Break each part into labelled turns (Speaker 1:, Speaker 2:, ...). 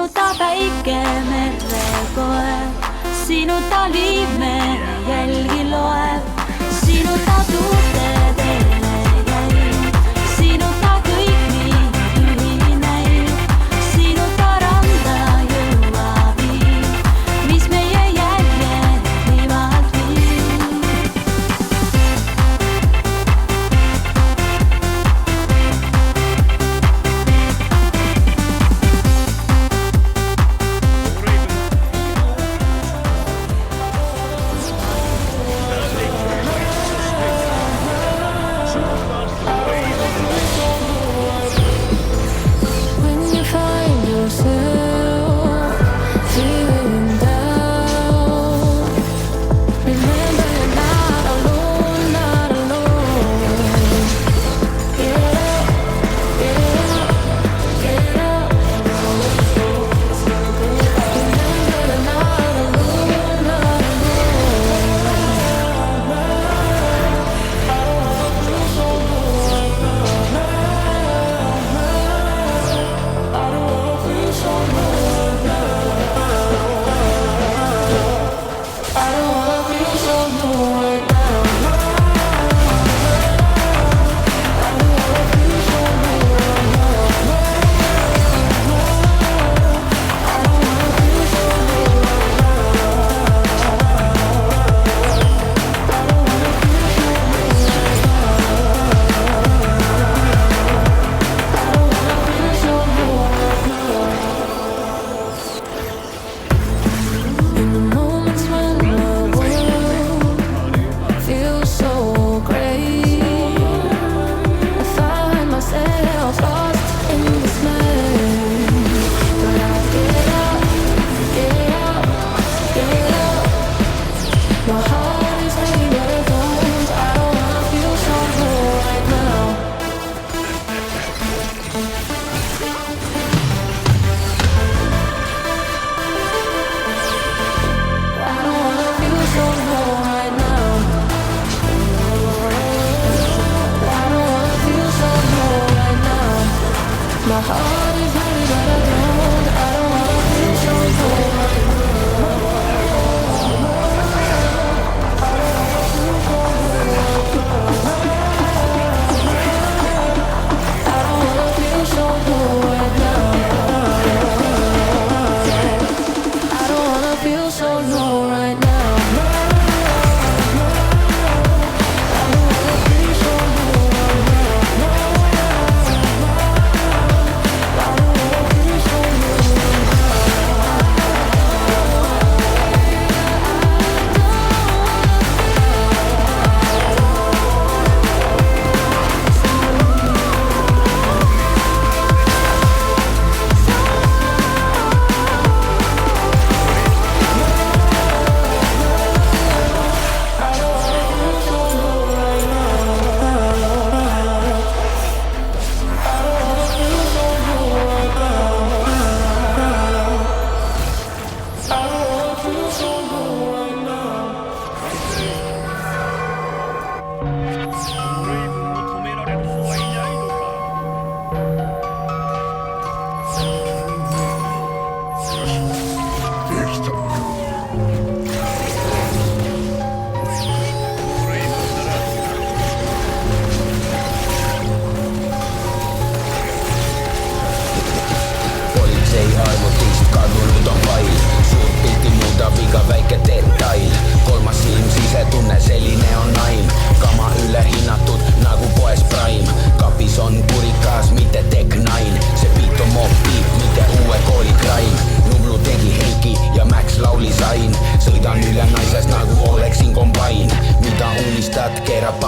Speaker 1: sinuta päike merre koeb, sinuta liime jälgi loeb, sinuta tuulde teele jäi, sinuta kõik nii ühine näib, sinuta randa jõuab viib, mis meie jälje viimalt viib.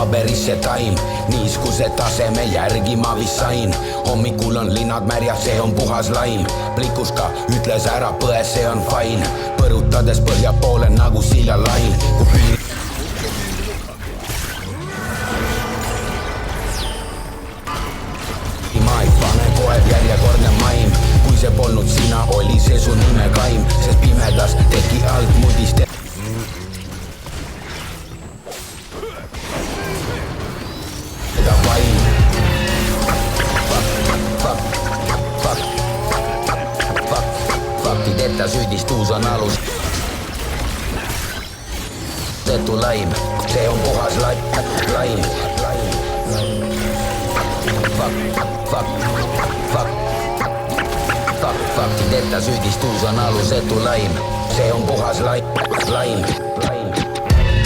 Speaker 2: paberisse taim, niiskuse taseme järgi ma vist sain. Hommikul on linnad märjad, see on puhas laim. Plikuska ütles ära põe, see on fine. Põrutades põhja poole nagu siljalain. Ma ei pane kohe järjekordne maim. Kui see polnud sina, oli see su nime kaim. Sest pimedas teki alt mudiste faktid, että syydistuus on alus. Tettu laim, se on puhas laim. Faktid, että syydistuus on alusettu laim. Se on puhas laim.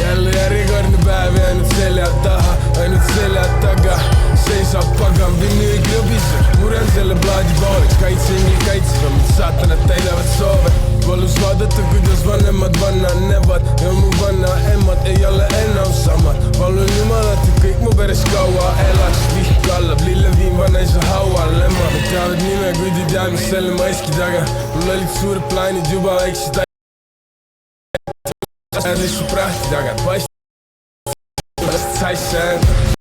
Speaker 3: Jälleen erikoinen päivä, ainut selää taha, ainut selää takaa. Seisoo pakan vinyyklubissa, murenselle blaadipooliksi. Kaitsengi kaitseva, mut saatanat elävät sovet. Valus vaadata, kuidas vanhemmat vannaan nevat. Ja mun vannaa emmat ei ole enää samat. Valun jumalat ja kõik mu peres kauaa elaks. Vihkalla, lilleviin vaneisa hauallema. Me teavad nime, kuid ei tea, mis selle maiski taga. Mul olid suured plaanid juba väiksid lihtsalt prahti taga, paist sassi